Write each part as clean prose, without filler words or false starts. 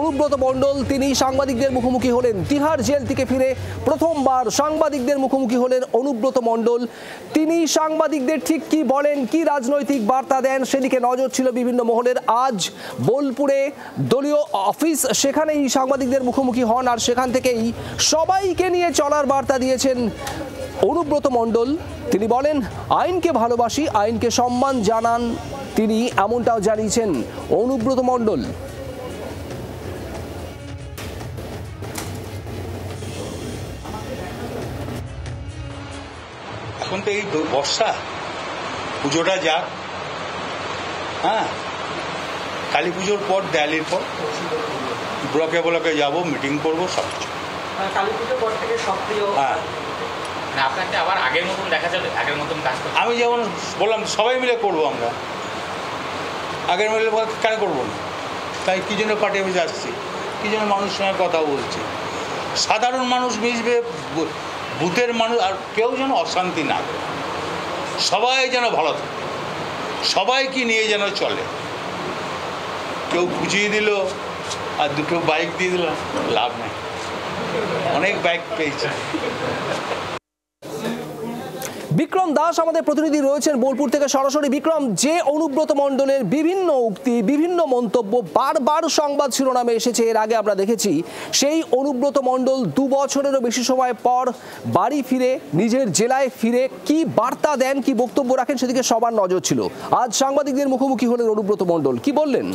অনুব্রত মণ্ডল তিনি সাংবাদিকদের মুখোমুখি হলেন। তিহার জেল থেকে ফিরে প্রথমবার সাংবাদিকদের মুখোমুখি হলেন অনুব্রত মণ্ডল। তিনি সাংবাদিকদের ঠিক কি বলেন, কি রাজনৈতিক বার্তা দেন, সেদিকে নজর ছিল বিভিন্ন মহলের। আজ বোলপুরে দলীয় অফিস, সেখানেই সাংবাদিকদের মুখোমুখি হন, আর সেখান থেকেই সবাইকে নিয়ে চলার বার্তা দিয়েছেন অনুব্রত মণ্ডল। তিনি বলেন, আইনকে ভালোবাসি, আইনকে সম্মান জানান তিনি, এমনটাও জানিয়েছেন অনুব্রত মণ্ডল। এখন তো এই বর্ষা, পুজোটা যাক, হ্যাঁ, কালী পুজোর পর, দেয়ালির পর ব্লকে ব্লকে যাবো, মিটিং করবো, সব কিছু। কালী পুজোর পর থেকে সক্রিয়। হ্যাঁ, আপনাকে আবার আগের মতন দেখা যাবে, আগের মতন কাজ করতে। আমি যেমন বললাম সবাই মিলে করবো, আমরা আগের মিলে কেন করবো না? তাই কী জন্য পার্টি অফিসে আসছি, কী জন্য মানুষের সঙ্গে কথা বলছি, সাধারণ মানুষ মিশবে, বুথের মানুষ, আর কেউ যেন অশান্তি না করে, সবাই যেন ভালো থাকে, সবাইকে নিয়ে যেন চলে। কেউ বুঝিয়ে দিল আর দুটো বাইক দিয়ে দিলাম, লাভ নেই, অনেক বাইক পেয়েছে। বিক্রম দাস আমাদের প্রতিনিধি রয়েছেন বোলপুর থেকে সরাসরি। বিক্রম, যে অনুব্রত মণ্ডলের বিভিন্ন উক্তি, বিভিন্ন মন্তব্য বারবার সংবাদ শিরোনামে এসেছে, এর আগে আমরা দেখেছি, সেই অনুব্রত মণ্ডল 2 বছরেরও বেশি সময় পর বাড়ি ফিরে, নিজের জেলায় ফিরে কি বার্তা দেন, কি বক্তব্য রাখেন, সেদিকে সবার নজর ছিল। আজ সাংবাদিকদের মুখোমুখি হলেন অনুব্রত মণ্ডল, কি বললেন?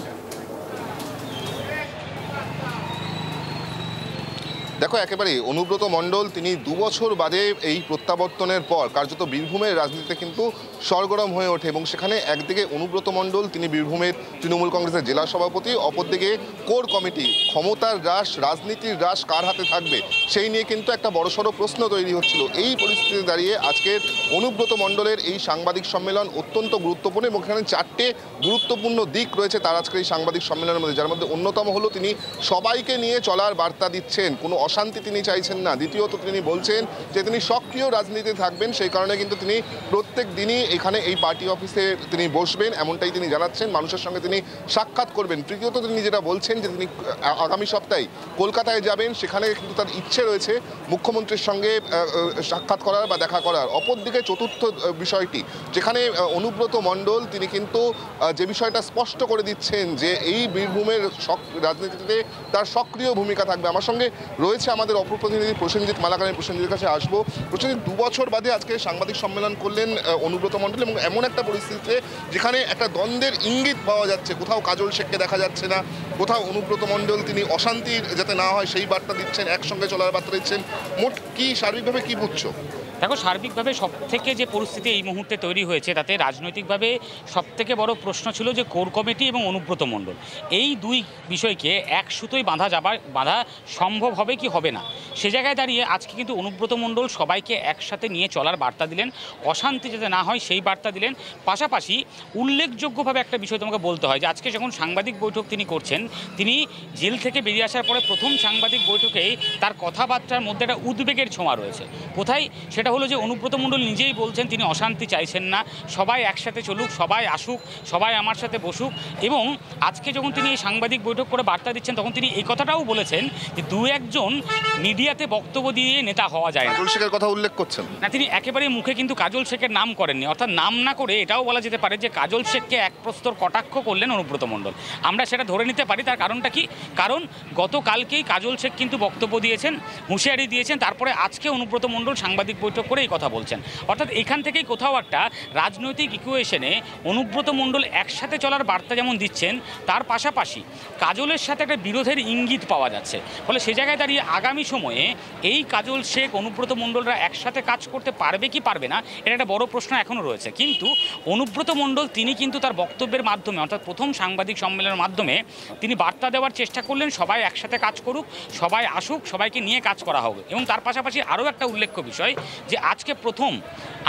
দেখো, একেবারে অনুব্রত মণ্ডল তিনি 2 বছর বাদে এই প্রত্যাবর্তনের পর কার্যত বীরভূমের রাজনীতিতে কিন্তু সরগরম হয়ে ওঠে, এবং সেখানে একদিকে অনুব্রত মণ্ডল তিনি বীরভূমের তৃণমূল কংগ্রেসের জেলা সভাপতি, অপরদিকে কোর কমিটি, ক্ষমতার হ্রাস, রাজনীতির হ্রাস কার হাতে থাকবে সেই নিয়ে কিন্তু একটা বড়সড় প্রশ্ন তৈরি হচ্ছিল। এই পরিস্থিতিতে দাঁড়িয়ে আজকের অনুব্রত মণ্ডলের এই সাংবাদিক সম্মেলন অত্যন্ত গুরুত্বপূর্ণ, এবং এখানে 4টে গুরুত্বপূর্ণ দিক রয়েছে তার আজকের এই সাংবাদিক সম্মেলনের মধ্যে, যার মধ্যে অন্যতম হলো তিনি সবাইকে নিয়ে চলার বার্তা দিচ্ছেন, কোনো অশান্তি তিনি চাইছেন না। দ্বিতীয়ত তিনি বলছেন যে তিনি সক্রিয় রাজনীতিতে থাকবেন, সেই কারণে কিন্তু তিনি প্রত্যেক দিনই এখানে এই পার্টি অফিসে তিনি বসবেন, এমনটাই তিনি জানাচ্ছেন, মানুষের সঙ্গে তিনি সাক্ষাৎ করবেন। তৃতীয়ত তিনি যেটা বলছেন যে তিনি আগামী সপ্তাহে কলকাতায় যাবেন, সেখানে কিন্তু তার ইচ্ছে রয়েছে মুখ্যমন্ত্রীর সঙ্গে সাক্ষাৎ করার বা দেখা করার। অপরদিকে চতুর্থ বিষয়টি, যেখানে অনুব্রত মণ্ডল তিনি কিন্তু যে বিষয়টা স্পষ্ট করে দিচ্ছেন যে এই বীরভূমের রাজনীতিতে তার সক্রিয় ভূমিকা থাকবে। আমার সঙ্গে রয়েছে আমাদের অপর প্রতিনিধি প্রসেনজিৎ মালাকার, প্রসেনজিতের কাছে আসবো। প্রসেনজিৎ, 2 বছর বাদে আজকে সাংবাদিক সম্মেলন করলেন অনুব্রত মণ্ডল, এবং এমন একটা পরিস্থিতিতে যেখানে একটা দ্বন্দ্বের ইঙ্গিত পাওয়া যাচ্ছে, কোথাও কাজল শেখকে দেখা যাচ্ছে না, কোথাও অনুব্রত মণ্ডল তিনি অশান্তির যাতে না হয় সেই বার্তা দিচ্ছেন, একসঙ্গে চলার বার্তা দিচ্ছেন। মোট কি সার্বিকভাবে কি বুঝছো? দেখো, সার্বিকভাবে সব থেকে যে পরিস্থিতি এই মুহূর্তে তৈরি হয়েছে, তাতে রাজনৈতিকভাবে সবথেকে বড় প্রশ্ন ছিল যে কোর কমিটি এবং অনুব্রত মণ্ডল, এই দুই বিষয়কে এক সুতোয় বাঁধা সম্ভব হবে কি হবে না, সে জায়গায় দাঁড়িয়ে আজকে কিন্তু অনুব্রত মণ্ডল সবাইকে একসাথে নিয়ে চলার বার্তা দিলেন, অশান্তি যাতে না হয় সেই বার্তা দিলেন। পাশাপাশি উল্লেখযোগ্যভাবে একটা বিষয় তোমাকে বলতে হয় যে আজকে যখন সাংবাদিক বৈঠক তিনি করছেন, তিনি জেল থেকে বেরিয়ে আসার পরে প্রথম সাংবাদিক বৈঠকেই তার কথাবার্তার মধ্যে একটা উদ্বেগের ছোঁয়া রয়েছে। কোথায়? সেটা হলো যে অনুব্রত মণ্ডল নিজেই বলছেন তিনি অশান্তি চাইছেন না, সবাই একসাথে চলুক, সবাই আসুক, সবাই আমার সাথে বসুক। এবং আজকে যখন তিনি এই সাংবাদিক বৈঠক করে বার্তা দিচ্ছেন, তখন তিনি এই কথাটাও বলেছেন যে 2-1 মিডিয়াতে বক্তব্য দিয়ে নেতা হওয়া যায় না। কাজল শেখের কথা উল্লেখ করছেন না, তিনি একেবারেই মুখে কিন্তু কাজল শেখের নাম করেননি, অর্থাৎ নাম না করে এটাও বলা যেতে পারে যে কাজল শেখকে এক প্রস্তর কটাক্ষ করলেন অনুব্রত মণ্ডল। আমরা সেটা ধরে নিতে পারি। তার কারণটা কি? কারণ গতকালকেই কাজল শেখ কিন্তু বক্তব্য দিয়েছেন, হুঁশিয়ারি দিয়েছেন, তারপরে আজকে অনুব্রত মণ্ডল সাংবাদিক বৈঠক করে এই কথা বলছেন। অর্থাৎ এখান থেকেই কোথাও একটা রাজনৈতিক ইকুয়েশনে অনুব্রত মণ্ডল একসাথে চলার বার্তা যেমন দিচ্ছেন, তার পাশাপাশি কাজলের সাথে একটা বিরোধের ইঙ্গিত পাওয়া যাচ্ছে। ফলে সে জায়গায় দাঁড়িয়ে আগামী সময়ে এই কাজল শেখ, অনুব্রত মণ্ডলরা একসাথে কাজ করতে পারবে কি পারবে না, এটা একটা বড় প্রশ্ন এখনও রয়েছে। কিন্তু অনুব্রত মণ্ডল তিনি কিন্তু তার বক্তব্যের মাধ্যমে, অর্থাৎ প্রথম সাংবাদিক সম্মেলনের মাধ্যমে তিনি বার্তা দেওয়ার চেষ্টা করলেন সবাই একসাথে কাজ করুক, সবাই আসুক, সবাইকে নিয়ে কাজ করা হবে। এবং তার পাশাপাশি আরও একটা উল্লেখ্য বিষয় যে আজকে প্রথম,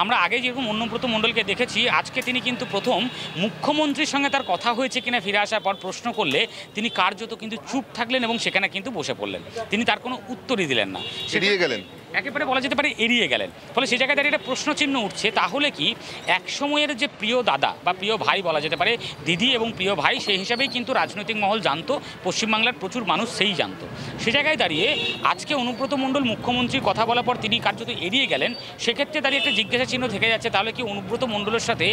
আমরা আগে যেরকম অনুব্রত মণ্ডলকে দেখেছি, আজকে তিনি কিন্তু প্রথম মুখ্যমন্ত্রীর সঙ্গে তার কথা হয়েছে কিনা ফিরে আসার পর প্রশ্ন করলে তিনি কার্যত কিন্তু চুপ থাকলেন এবং সেখানে কিন্তু বসে পড়লেন, তিনি তার কোনো উত্তরই দিলেন না, এড়িয়ে গেলেন। একেবারে বলা যেতে পারে এড়িয়ে গেলেন। ফলে সেই জায়গায় দাঁড়িয়ে একটা প্রশ্নচিহ্ন উঠছে, তাহলে কি এক সময়ের যে প্রিয় দাদা বা প্রিয় ভাই বলা যেতে পারে, দিদি এবং প্রিয় ভাই, সেই হিসাবেই কিন্তু রাজনৈতিক মহল জানতো, পশ্চিমবাংলার প্রচুর মানুষ সেই জানতো। সে জায়গায় দাঁড়িয়ে আজকে অনুব্রত মণ্ডল মুখ্যমন্ত্রীর কথা বলার পর তিনি কার্যত এড়িয়ে গেলেন। সেক্ষেত্রে দাঁড়িয়ে একটা জিজ্ঞাসা চিহ্ন থেকে যাচ্ছে, তাহলে কি অনুব্রত মণ্ডলের সাথে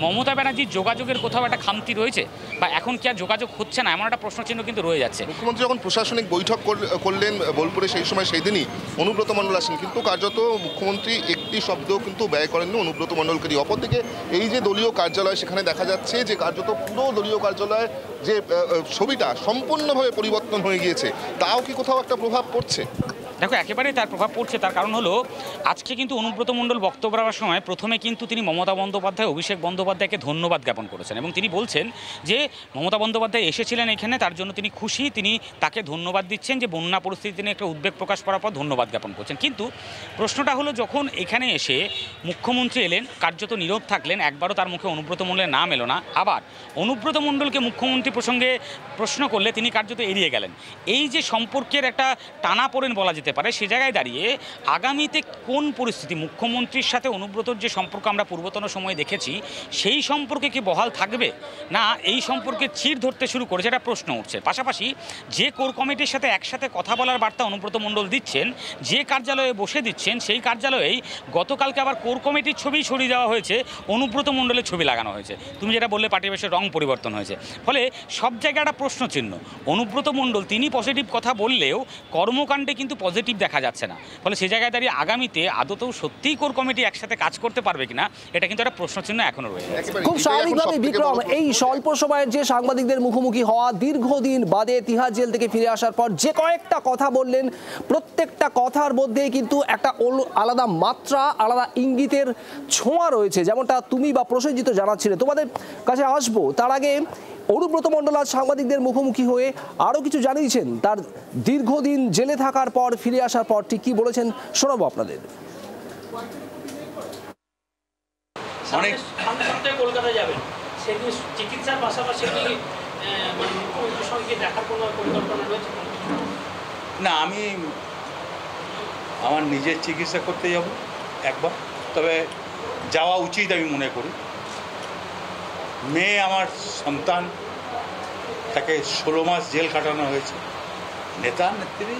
মমতা ব্যানার্জির যোগাযোগের কোথাও একটা খামতি রয়েছে, বা এখন কি আর যোগাযোগ হচ্ছে না, এমন একটা প্রশ্নচিহ্ন কিন্তু রয়ে যাচ্ছে। মুখ্যমন্ত্রী যখন প্রশাসনিক বৈঠক করলেন বোলপুরে, সেই সময় সেই দিনই অনুব্রত মণ্ডল আসেন, কিন্তু কার্যত মুখ্যমন্ত্রী একটি শব্দ কিন্তু ব্যয় করেননি অনুব্রত মণ্ডলকে দিয়ে। অপরদিকে এই যে দলীয় কার্যালয়, সেখানে দেখা যাচ্ছে যে কার্যত পুরো দলীয় কার্যালয় যে ছবিটা সম্পূর্ণভাবে পরিবর্তন হয়ে গিয়েছে, তাও কি কোথাও একটা প্রভাব পড়ছে? দেখো, একেবারেই তার প্রভাব পড়ছে। তার কারণ হলো, আজকে কিন্তু অনুব্রত মণ্ডল বক্তব্য রাখার সময় প্রথমে কিন্তু তিনি মমতা বন্দ্যোপাধ্যায়, অভিষেক বন্দ্যোপাধ্যায়কে ধন্যবাদ জ্ঞাপন করেছেন এবং তিনি বলছেন যে মমতা বন্দ্যোপাধ্যায় এসেছিলেন এখানে, তার জন্য তিনি খুশি, তিনি তাকে ধন্যবাদ দিচ্ছেন, যে বন্যা পরিস্থিতি নিয়ে একটা উদ্বেগ প্রকাশ করার পর ধন্যবাদ জ্ঞাপন করছেন। কিন্তু প্রশ্নটা হলো, যখন এখানে এসে মুখ্যমন্ত্রী এলেন, কার্যত নীরব থাকলেন, একবারও তার মুখে অনুব্রত মণ্ডলের নাম এলো না, আবার অনুব্রত মণ্ডলকে মুখ্যমন্ত্রী প্রসঙ্গে প্রশ্ন করলে তিনি কার্যত এড়িয়ে গেলেন। এই যে সম্পর্কের একটা টানাপোড়েন বলা যেতে পারে, সে জায়গায় দাঁড়িয়ে আগামীতে কোন পরিস্থিতি, মুখ্যমন্ত্রীর সাথে অনুব্রতর যে সম্পর্ক আমরা পূর্বতন সময়ে দেখেছি, সেই সম্পর্কে কি বহাল থাকবে, না এই সম্পর্কে চির ধরতে শুরু করেছে, এটা প্রশ্ন উঠছে। পাশাপাশি যে কোর কমিটির সাথে একসাথে কথা বলার বার্তা অনুব্রত মণ্ডল দিচ্ছেন, যে কার্যালয়ে বসে দিচ্ছেন, সেই কার্যালয়েই গতকালকে আবার কোর কমিটির ছবি সরিয়ে দেওয়া হয়েছে, অনুব্রত মণ্ডলের ছবি লাগানো হয়েছে। তুমি যেটা বললে, পাটিবেশের রং পরিবর্তন হয়েছে। ফলে সব জায়গায় একটা প্রশ্নচিহ্ন। অনুব্রত মণ্ডল তিনি পজিটিভ কথা বললেও কর্মকাণ্ডে কিন্তু পজিটিভ দেখা যাচ্ছে না। ফলে সেই জায়গায় দাঁড়িয়ে আগামীতে আদতেও সত্যিই কোর কমিটি একসাথে কাজ করতে পারবে কিনা, এটা কিন্তু একটা প্রশ্নচিহ্ন এখনো রয়েছে। খুব স্বাভাবিকভাবে বিক্রম, এই স্বল্প সময়ের যে সাংবাদিকদের মুখোমুখি হওয়া, দীর্ঘদিন বাদে তিহার জেল থেকে ফিরে আসার পর যে কয়েকটা কথা বললেন, প্রত্যেকটা কথার মধ্যে কিন্তু একটা আলাদা মাত্রা, আলাদা ইঙ্গিতের ছোঁয়া রয়েছে, যেমনটা তুমি বা প্রসেনজিৎ জানাচ্ছিলে। তোমাদের কাছে আসবো, তার আগে অনুব্রত মণ্ডল আজ সাংবাদিকদের মুখোমুখি হয়ে আরও কিছু জানিয়েছেন, তার দীর্ঘদিন জেলে থাকার পর ফিরে আসার পর ঠিক কী বলেছেন শোনাবো আপনাদের। অনেক সপ্তাহে কলকাতায় যাবেন, সেদিন চিকিৎসার পাশাপাশি মুখ্যমন্ত্রীর সঙ্গে দেখার কোনো পরিকল্পনা রয়েছে? না, আমি আমার নিজের চিকিৎসা করতে যাব একবার, তবে যাওয়া উচিত আমি মনে করি। মেয়ে আমার সন্তান, তাকে 16 মাস জেল কাটানো হয়েছে, নেতা নেত্রী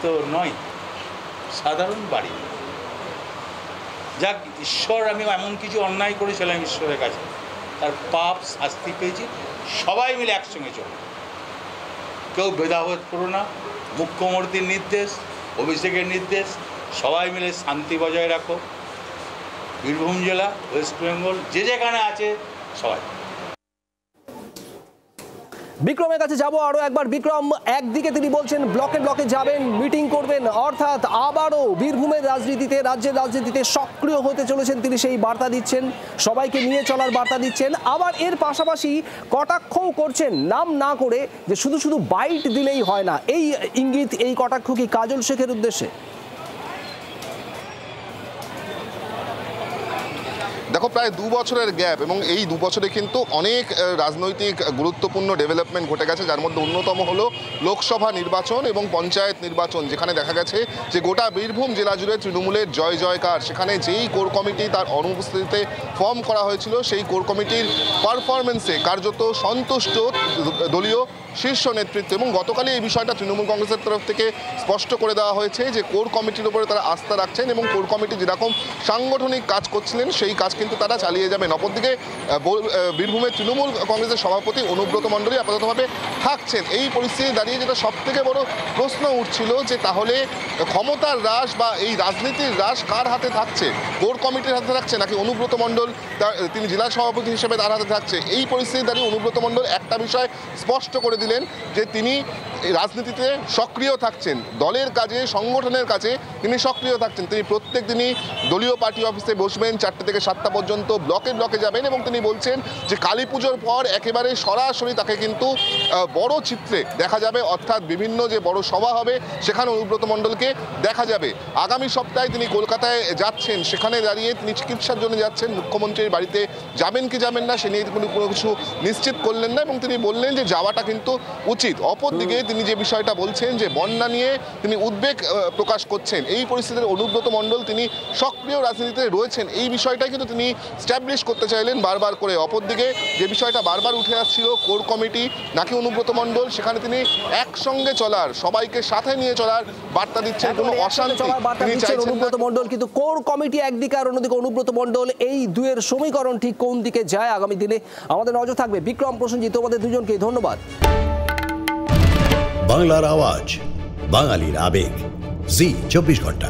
তো নয়, সাধারণ বাড়ি। যাক, ঈশ্বর, আমি এমন কিছু অন্যায় করেছিলাম ঈশ্বরের কাছে, তার পাপ শাস্তি পেয়েছি, সবাই মিলে একসঙ্গে চলো, কেউ ভেদাভেদ করো না। মুখ্যমন্ত্রীর নির্দেশ, অভিষেকের নির্দেশ, সবাই মিলে শান্তি বজায় রাখো। বীরভূম জেলা, ওয়েস্ট বেঙ্গল, যে যেখানে আছে সবাই। বিক্রমের কাছে যাব আরো একবার। বিক্রম, একদিকে তিনি বলছেন ব্লকে ব্লকে যাবেন, মিটিং করবেন, অর্থাৎ আবারও বীরভূমের রাজনীতিতে, রাজ্যের রাজনীতিতে সক্রিয় হতে চলেছেন তিনি, সেই বার্তা দিচ্ছেন, সবাইকে নিয়ে চলার বার্তা দিচ্ছেন। আবার এর পাশাপাশি কটাক্ষও করছেন, নাম না করে, যে শুধু শুধু বাইট দিলেই হয় না। এই ইঙ্গিত, এই কটাক্ষ কি কাজল শেখের উদ্দেশ্যে? দেখো, প্রায় 2 বছরের গ্যাপ, এবং এই 2 বছরে কিন্তু অনেক রাজনৈতিক গুরুত্বপূর্ণ ডেভেলপমেন্ট ঘটে গেছে, যার মধ্যে অন্যতম হলো লোকসভা নির্বাচন এবং পঞ্চায়েত নির্বাচন, যেখানে দেখা গেছে যে গোটা বীরভূম জেলা জুড়ে তৃণমূলের জয় জয়কার। সেখানে যেই কোর কমিটি তার অনুপস্থিতিতে ফর্ম করা হয়েছিল, সেই কোর কমিটির পারফরমেন্সে কার্যত সন্তুষ্ট দলীয় শীর্ষ নেতৃত্ব। এবং গতকালই এই বিষয়টা তৃণমূল কংগ্রেসের তরফ থেকে স্পষ্ট করে দেওয়া হয়েছে যে কোর কমিটির উপরে তারা আস্থা রাখছেন এবং কোর কমিটি যেরকম সাংগঠনিক কাজ করছিলেন, সেই কাজ কিন্তু তারা চালিয়ে যাবেন। অপরদিকে বীরভূমের তৃণমূল কংগ্রেসের সভাপতি অনুব্রত মণ্ডলই আপাততভাবে থাকছেন। এই পরিস্থিতি দাঁড়িয়ে যেটা সবথেকে বড় প্রশ্ন উঠছিল, যে তাহলে ক্ষমতার হ্রাস বা এই রাজনীতির হ্রাস কার হাতে থাকছে? কোর কমিটির হাতে থাকছে, নাকি অনুব্রত মণ্ডল তিনি জেলা সভাপতি হিসেবে তার হাতে থাকছে? এই পরিস্থিতি দাঁড়িয়ে অনুব্রত মণ্ডল একটা বিষয় স্পষ্ট করে দিলেন, যে তিনি রাজনীতিতে সক্রিয় থাকছেন, দলের কাজে, সংগঠনের কাজে তিনি সক্রিয় থাকছেন। তিনি প্রত্যেক দিনই দলীয় পার্টি অফিসে বসবেন, 4টে থেকে 7টা পর্যন্ত ব্লকে ব্লকে যাবেন, এবং তিনি বলছেন যে কালী পুজোর পর একেবারে সরাসরি তাকে কিন্তু বড় চিত্রে দেখা যাবে, অর্থাৎ বিভিন্ন যে বড় সভা হবে সেখানে অনুব্রত মণ্ডলকে দেখা যাবে। আগামী সপ্তাহে তিনি কলকাতায় যাচ্ছেন, সেখানে দাঁড়িয়ে তিনি চিকিৎসার জন্য যাচ্ছেন। মুখ্যমন্ত্রীর বাড়িতে যাবেন কি যাবেন না সে নিয়ে কোনো কিছু নিশ্চিত করলেন না, এবং তিনি বললেন যে যাওয়াটা কিন্তু উচিত। অপরদিকে তিনি যে বিষয়টা বলছেন যে বন্যা নিয়ে তিনি উদ্বেগ প্রকাশ করছেন, এই পরিস্থিতিতে অনুব্রত মণ্ডল তিনি সক্রিয় রাজনীতিতে রয়েছেন, এই বিষয়টাই কিন্তু তিনি স্ট্যাবলিশ করতে চাইলেন বারবার করে। অপরদিকে যে বিষয়টা বারবার উঠে আসছিল কোর কমিটি নাকি অনুব্রত মণ্ডল, সেখানে তিনি একসঙ্গে চলার, সবাইকে সাথে নিয়ে চলার বার্তা দিচ্ছেন, কোনো অশান্তি তিনি চাইছেন না। অনুব্রত মণ্ডল, কিন্তু কোর কমিটি একদিকে আর অন্যদিকে অনুব্রত মণ্ডল, এই দুয়ের সমীকরণ ঠিক কোন দিকে যায় আগামী দিনে আমাদের নজর থাকবে। বিক্রম, প্রসেনজিৎ, তোমাদের দুজনকে ধন্যবাদ। বাংলার আওয়াজ, বাঙালির আবেগ, জি 24 ঘন্টা।